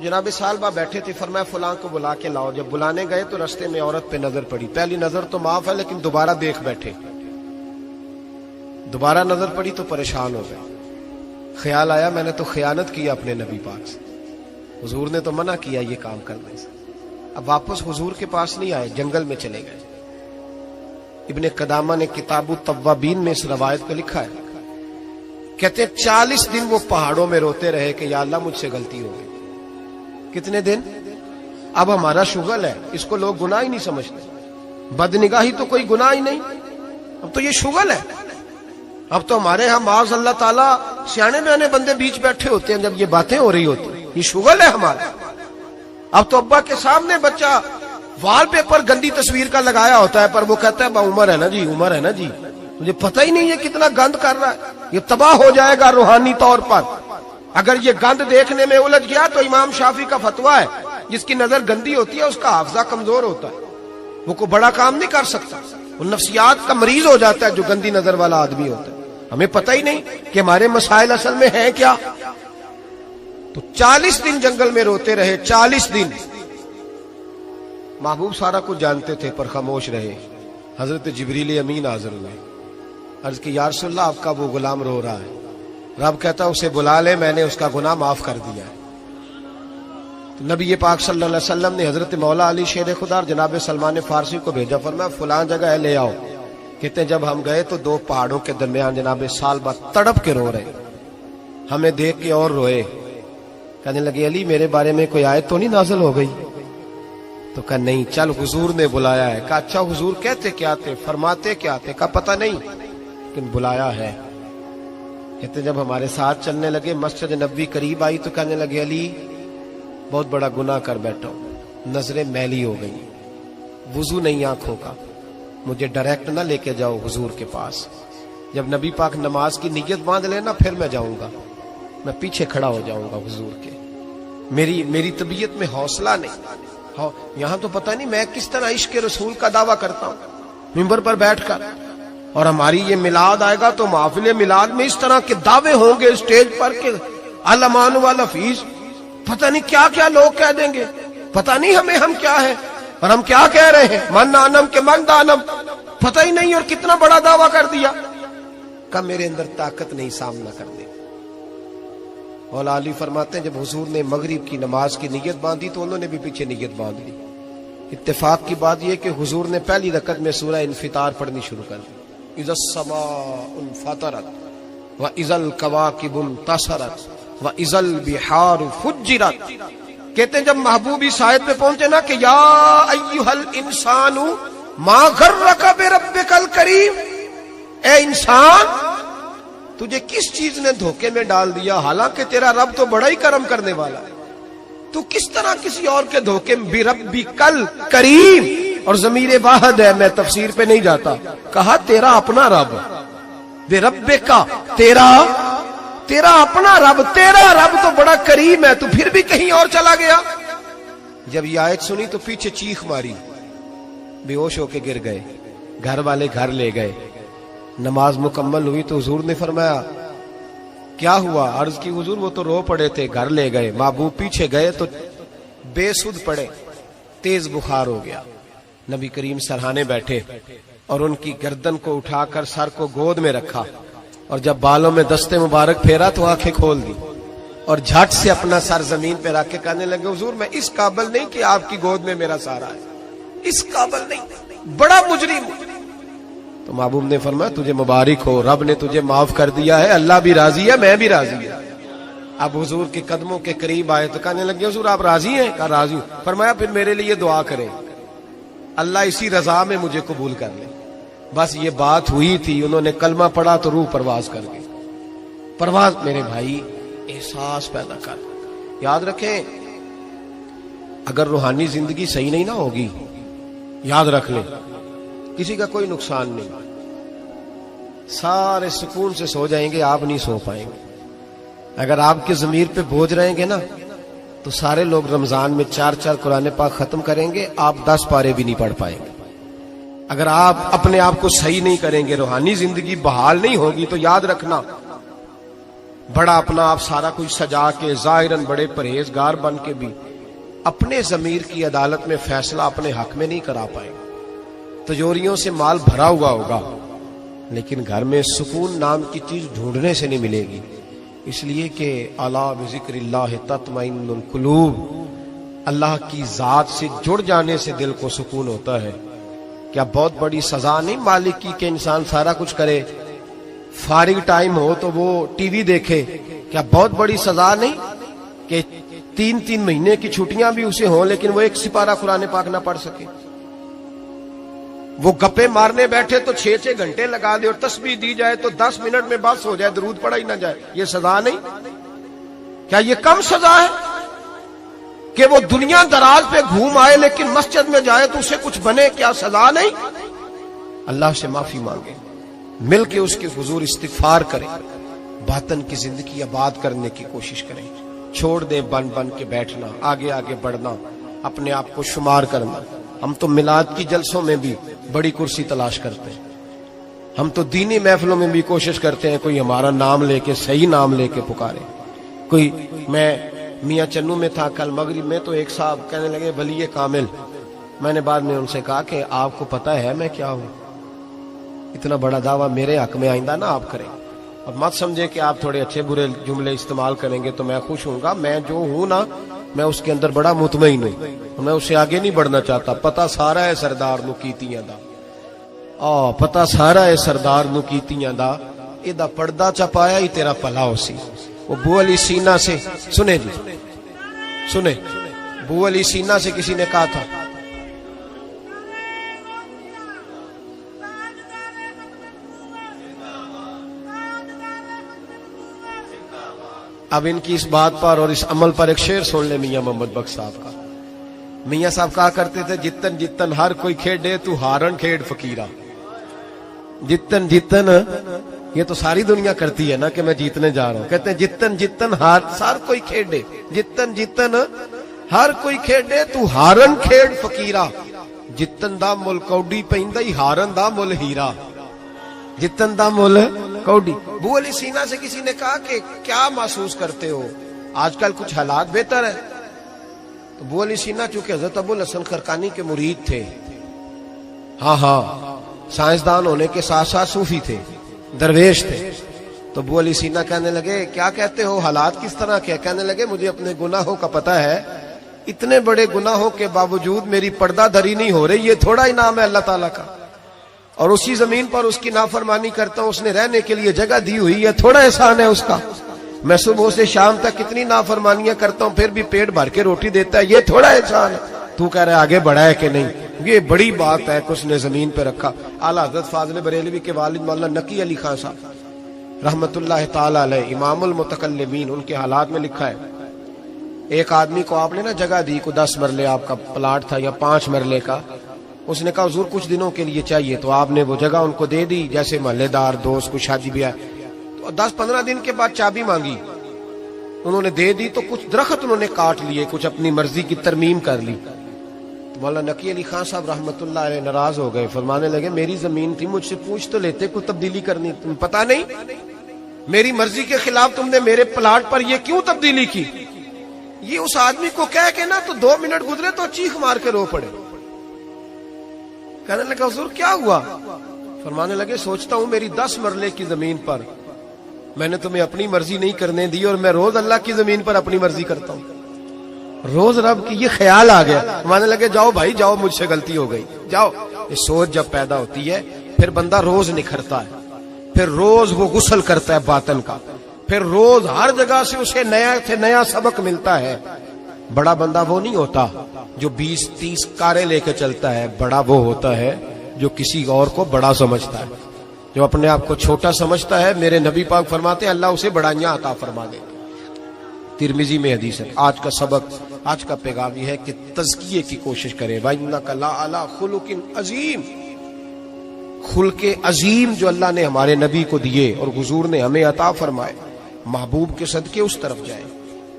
جناب سالبہ بیٹھے تھے، فرمایا فلاں کو بلا کے لاؤ۔ جب بلانے گئے تو رستے میں عورت پہ نظر پڑی، پہلی نظر تو معاف ہے لیکن دوبارہ دیکھ بیٹھے، دوبارہ نظر پڑی تو پریشان ہو گئے۔ خیال آیا میں نے تو خیانت کی اپنے نبی پاک سے، حضور نے تو منع کیا یہ کام کرنے سے۔ اب واپس حضور کے پاس نہیں آئے، جنگل میں چلے گئے۔ ابن قدامہ نے کتاب التوابین میں اس روایت کو لکھا ہے، کہتے ہیں 40 دن وہ پہاڑوں میں روتے رہے کہ یا اللہ مجھ سے غلطی ہو گئی۔ کتنے دن؟ اب ہمارا شغل ہے، اس کو لوگ گناہ ہی نہیں سمجھتے، بدنگاہی تو کوئی گناہ ہی نہیں، اب تو یہ شغل ہے۔ اب تو ہمارے ہاں معاذ اللہ تعالیٰ سیانے بیانے بندے بیچ بیٹھے ہوتے ہیں جب یہ باتیں ہو رہی ہوتی ہیں، یہ شغل ہے ہمارا۔ اب تو ابا کے سامنے بچہ وال پیپر گندی تصویر کا لگایا ہوتا ہے پر وہ کہتا ہے با عمر ہے نا جی، عمر ہے نا جی، مجھے پتہ ہی نہیں یہ کتنا گند کر رہا ہے، یہ تباہ ہو جائے گا روحانی طور پر۔ اگر یہ گند دیکھنے میں الجھ گیا تو امام شافعی کا فتویٰ ہے جس کی نظر گندی ہوتی ہے اس کا حافظہ کمزور ہوتا ہے، وہ کوئی بڑا کام نہیں کر سکتا، وہ نفسیات کا مریض ہو جاتا ہے جو گندی نظر والا آدمی ہوتا ہے۔ ہمیں پتہ ہی نہیں کہ ہمارے مسائل اصل میں ہیں کیا۔ تو 40 دن جنگل میں روتے رہے، 40 دن۔ محبوب سارا کچھ جانتے تھے پر خاموش رہے۔ حضرت جبریل امین حاضر ہوئے، عرض کی یا رسول اللہ آپ کا وہ غلام رو رہا ہے۔ رب کہتا اسے بلا لے، میں نے اس کا گناہ معاف کر دیا ہے۔ تو نبی پاک صلی اللہ علیہ وسلم نے حضرت مولا علی شیر خدا اور جناب سلمان فارسی کو بھیجا، فرمایا فلاں جگہ ہے لے آؤ۔ کہتے ہیں جب ہم گئے تو دو پہاڑوں کے درمیان جناب سالبہ تڑپ کے رو رہے، ہمیں دیکھ کے اور روئے، کہنے لگے علی میرے بارے میں کوئی آیت تو نہیں نازل ہو گئی؟ تو کہا نہیں، چل حضور نے بلایا ہے۔ کہا اچھا حضور کہتے کیا تھے، فرماتے کیا تھے؟ کہا پتہ نہیں لیکن بلایا ہے۔ کہتے جب ہمارے ساتھ چلنے لگے مسجد نبوی قریب آئی تو کہنے لگے علی بہت بڑا گناہ کر بیٹھا ہوں، نظریں میلی ہو گئی، وضو نہیں آنکھوں کا، مجھے ڈائریکٹ نہ لے کے جاؤ حضور کے پاس، جب نبی پاک نماز کی نیت باندھ لینا پھر میں جاؤں گا، میں پیچھے کھڑا ہو جاؤں گا حضور کے، میری طبیعت میں حوصلہ نہیں، یہاں تو پتہ نہیں میں کس طرح عشق رسول کا دعویٰ کرتا ہوں منبر پر بیٹھ کر، اور ہماری یہ میلاد آئے گا تو محفل میلاد میں اس طرح کے دعوے ہوں گے اسٹیج پر کہ علمان والحفیظ، پتہ نہیں کیا کیا لوگ کہہ دیں گے، پتہ نہیں ہم کیا ہے اور ہم کیا کہہ رہے ہیں، من آنم کے من دانم، پتہ ہی نہیں، اور کتنا بڑا دعویٰ کر دیا۔ کہ میرے اندر طاقت نہیں سامنا کر دے۔ مولا علی فرماتے ہیں جب حضور نے مغرب کی نماز کی نیت باندھی تو انہوں نے بھی پیچھے نیت باندھ لی۔ اتفاق کی بات یہ کہ حضور نے پہلی رکعت میں سورہ انفطار پڑھنی شروع کر دی، اذا السماء انفطرت واذا الکواکب انتصرت واذا البحار فجرت۔ کہتے ہیں جب محبوب اس آیت پہ پہنچے نا کہ یا ایھا الانسان ما غرک بربک الکریم، اے انسان تجھے کس چیز نے دھوکے میں ڈال دیا، حالانکہ تیرا رب تو بڑا ہی کرم کرنے والا ہے، تو کس طرح کسی اور کے دھوکے میں، بربک الکریم، اور ضمیر واحد ہے، میں تفسیر پہ نہیں جاتا، کہا تیرا اپنا رب، بربک کا تیرا اپنا رب، تیرا رب تو بڑا کریم ہے، تو پھر بھی کہیں اور چلا گیا۔ جب یہ آیت سنی تو پیچھے چیخ ماری، بے ہوش ہو کے گر گئے، گھر والے گھر لے گئے، نماز مکمل ہوئی تو حضور نے فرمایا کیا ہوا؟ عرض کی حضور وہ تو رو پڑے تھے، گھر لے گئے، محبوب پیچھے گئے تو بے سدھ پڑے، تیز بخار ہو گیا۔ نبی کریم سرہانے بیٹھے اور ان کی گردن کو اٹھا کر سر کو گود میں رکھا، اور جب بالوں میں دستے مبارک پھیرا تو آنکھیں کھول دی، اور جھٹ سے اپنا سر زمین پہ رکھ کے کہنے لگے حضور میں اس قابل نہیں کہ آپ کی گود میں میرا سارا ہے، اس قابل نہیں، بڑا مجرم۔ تو محبوب نے فرمایا تجھے مبارک ہو، رب نے تجھے معاف کر دیا ہے، اللہ بھی راضی ہے، میں بھی راضی ہوں۔ اب حضور کے قدموں کے قریب آئے تو کہنے لگے حضور آپ راضی ہیں؟ کہا راضی ہوں۔ فرمایا پھر میرے لیے دعا کریں، اللہ اسی رضا میں مجھے قبول کر لے۔ بس یہ بات ہوئی تھی، انہوں نے کلمہ پڑھا تو روح پرواز کر گئی۔ پرواز میرے بھائی احساس پیدا کر، یاد رکھیں اگر روحانی زندگی صحیح نہیں نہ ہوگی، یاد رکھ لیں کسی کا کوئی نقصان نہیں، سارے سکون سے سو جائیں گے، آپ نہیں سو پائیں گے۔ اگر آپ کے ضمیر پہ بوجھ رہیں گے نا تو سارے لوگ رمضان میں 4 قرآن پاک ختم کریں گے، آپ 10 پارے بھی نہیں پڑھ پائیں گے۔ اگر آپ اپنے آپ کو صحیح نہیں کریں گے، روحانی زندگی بحال نہیں ہوگی، تو یاد رکھنا بڑا اپنا آپ سارا کچھ سجا کے ظاہراً بڑے پرہیزگار بن کے بھی اپنے ضمیر کی عدالت میں فیصلہ اپنے حق میں نہیں کرا پائے. تجوریوں سے مال بھرا ہوا ہوگا لیکن گھر میں سکون نام کی چیز ڈھونڈنے سے نہیں ملے گی. اس لیے کہ الا بذکر اللہ تطمئن القلوب، اللہ کی ذات سے جڑ جانے سے دل کو سکون ہوتا ہے. کیا بہت بڑی سزا نہیں مالک کی کہ انسان سارا کچھ کرے، فارغ ٹائم ہو تو وہ ٹی وی دیکھے؟ کیا بہت بڑی سزا نہیں کہ 3 مہینے کی چھٹیاں بھی اسے ہوں لیکن وہ ایک سپارہ قرآن پاک نہ پڑھ سکے؟ وہ گپے مارنے بیٹھے تو 6 گھنٹے لگا دے اور تسبیح دی جائے تو 10 منٹ میں بس ہو جائے، درود پڑھا ہی نہ جائے. یہ سزا نہیں؟ کیا یہ کم سزا ہے کہ وہ دنیا دراز پہ گھوم آئے لیکن مسجد میں جائے تو اسے کچھ بنے؟ کیا سزا نہیں؟ اللہ سے معافی مانگے، مل کے اس کے حضور استغفار کریں، باطن کی زندگی آباد کرنے کی کوشش کریں. چھوڑ دیں بن کے بیٹھنا، آگے آگے بڑھنا، اپنے آپ کو شمار کرنا. ہم تو میلاد کی جلسوں میں بھی بڑی کرسی تلاش کرتے ہیں، ہم تو دینی محفلوں میں بھی کوشش کرتے ہیں کوئی ہمارا نام لے کے، صحیح نام لے کے پکارے. کوئی، میں میاں چنو میں تھا کل مغرب میں، تو ایک صاحب کہنے لگے ولی کامل. میں نے بعد میں ان سے کہا کہ آپ کو پتہ ہے میں کیا ہوں؟ اتنا بڑا دعویٰ میرے حق میں آئندہ نہ آپ کریں، اور مت سمجھے کہ آپ تھوڑے اچھے برے جملے استعمال کریں گے تو میں خوش ہوں گا. میں جو ہوں نا، میں اس کے اندر بڑا مطمئن ہوں، میں اس سے آگے نہیں بڑھنا چاہتا. پتہ سارا ہے سردار نو کیتیاں دا، پتہ سارا ہے سردار نو کیتیاں دا، ایدا پردہ چپایا ہی تیرا پلا ہو سی. وہ بو علی سینا سے، سنے جی سنے، بو علی سینا سے کسی نے کہا تھا اب ان کی اس بات پر اور اس عمل پر ایک شعر سن لے میاں محمد بخش صاحب کا. میاں صاحب کہا کرتے تھے جتن جتن ہر کوئی کھیڑے تو ہارن کھیڑ فقیرہ. جتن جتن، یہ تو ساری دنیا کرتی ہے نا کہ میں جیتنے جا رہا ہوں. کہتے ہیں جتن جتن ہر کوئی کھیڑے، جتن جتن ہر کوئی کھیڑے تو ہارن کھیڑ فقیرہ. جتن دا مل کوڈی پیندا ہی ہارن دا مل ہیرا. جتن دا مل کوڈی. بو علی سینا سے کسی نے کہا کہ کیا محسوس کرتے ہو آج کل کچھ حالات بہتر ہے؟ تو بو علی سینا چونکہ حضرت ابو الحسن خرقانی کے مرید تھے، ہاں سائنسدان ہونے کے ساتھ ساتھ صوفی تھے، درویش تھے، تو بو علی سینا کہنے لگے کیا کہتے ہو، حالات کس طرح کے؟ کہنے لگے مجھے اپنے گناہوں کا پتہ ہے، اتنے بڑے گناہوں کے باوجود میری پردہ دری نہیں ہو رہی، یہ تھوڑا انعام ہے اللہ تعالیٰ کا. اور اسی زمین پر اس کی نافرمانی کرتا ہوں، اس نے رہنے کے لیے جگہ دی ہوئی ہے، تھوڑا احسان ہے اس کا. میں صبح سے شام تک کتنی نافرمانیاں کرتا ہوں پھر بھی پیٹ بھر کے روٹی دیتا ہے، یہ تھوڑا احسان ہے. تو کہہ رہا ہے آگے بڑھا ہے کہ نہیں؟ یہ بڑی بات ہے کہ اس نے زمین پہ رکھا. اعلیٰ حضرت فاضل بریلوی کے والد مولانا نقی علی خان صاحب رحمت اللہ تعالی علیہ، امام المتکلمین، ان کے حالات میں لکھا ہے ایک آدمی کو آپ نے نا جگہ دی، کو 10 مرلے آپ کا پلاٹ تھا یا 5 مرلے کا. اس نے کہا حضور کچھ دنوں کے لیے چاہیے، تو آپ نے وہ جگہ ان کو دے دی. جیسے محلے دار دوست کو شادی بھی ہے تو 10-15 دن کے بعد چابی مانگی، انہوں نے دے دی، تو کچھ درخت انہوں نے کاٹ لیے، کچھ اپنی مرضی کی ترمیم کر لی. تو مولانا نقی علی خان صاحب رحمت اللہ علیہ ناراض ہو گئے، فرمانے لگے میری زمین تھی، مجھ سے پوچھ تو لیتے کوئی تبدیلی کرنی، تمہیں پتہ نہیں میری مرضی کے خلاف تم نے میرے پلاٹ پر یہ کیوں تبدیلی کی؟ یہ اس آدمی کو کہہ کے نا تو 2 منٹ گزرے تو چیخ مار کے رو پڑے. کہنے لگا حضور کیا ہوا؟ فرمانے لگے سوچتا ہوں میری 10 مرلے کی زمین پر میں نے تمہیں اپنی مرضی نہیں کرنے دی، اور میں روز اللہ کی زمین پر اپنی مرضی کرتا ہوں. روز رب کی یہ خیال آ گیا. فرمانے لگے جاؤ بھائی جاؤ، مجھ سے غلطی ہو گئی، جاؤ. یہ سوچ جب پیدا ہوتی ہے پھر بندہ روز نکھرتا ہے، پھر روز وہ غسل کرتا ہے باطن کا، پھر روز ہر جگہ سے اسے نیا سے نیا سبق ملتا ہے. بڑا بندہ وہ نہیں ہوتا جو 20-30 کاریں لے کے چلتا ہے، بڑا وہ ہوتا ہے جو کسی اور کو بڑا سمجھتا ہے. جو اپنے آپ کو چھوٹا سمجھتا ہے، میرے نبی پاک فرماتے ہیں اللہ اسے بڑائیاں عطا فرما دے. ترمذی میں حدیث ہے. آج کا سبق، آج کا پیغام یہ ہے کہ تزکیے کی کوشش کریں. وَإِنَّكَ لَعَلَىٰ خُلُقٍ عَظِيمٍ. خلق عظیم جو اللہ نے ہمارے نبی کو دیے اور حضور نے ہمیں عطا فرمائے، محبوب کے صدقے اس طرف جائیں.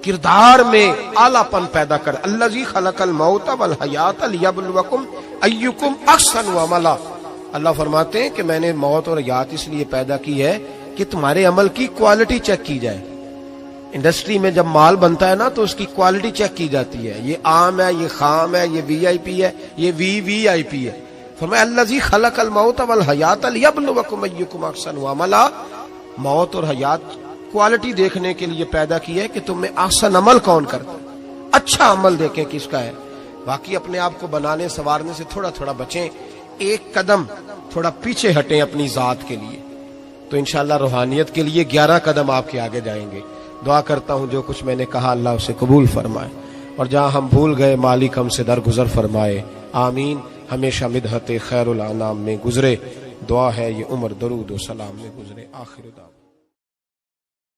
کردار میں اعلیٰ پن پیدا کر. الذی خلق الموت والحیات لیبلوکم ایکم احسن عملا. اللہ فرماتے ہیں کہ میں نے موت اور حیات اس لیے پیدا کی ہے کہ تمہارے عمل کی کوالٹی چیک کی جائے. انڈسٹری میں جب مال بنتا ہے نا تو اس کی کوالٹی چیک کی جاتی ہے، یہ عام ہے، یہ خام ہے، یہ وی آئی پی ہے، یہ وی آئی پی ہے۔ فرمایا الذی خلق الموت والحیات لیبلوکم ایکم احسن عملا، موت اور حیات کوالٹی دیکھنے کے لیے پیدا کی ہے کہ تم میں احسن عمل کون کرتا ہے، اچھا عمل دیکھیں کس کا ہے۔ باقی اپنے آپ کو بنانے سنوارنے سے تھوڑا تھوڑا بچیں، ایک قدم تھوڑا پیچھے ہٹیں اپنی ذات کے لیے، تو انشاءاللہ روحانیت کے لیے 11 قدم آپ کے آگے جائیں گے۔ دعا کرتا ہوں جو کچھ میں نے کہا اللہ اسے قبول فرمائے، اور جہاں ہم بھول گئے مالک ہم سے درگزر فرمائے، آمین۔ ہمیشہ مدحت خیر الانام میں گزرے، دعا ہے یہ عمر درود و سلام میں گزرے۔ آخر دعوا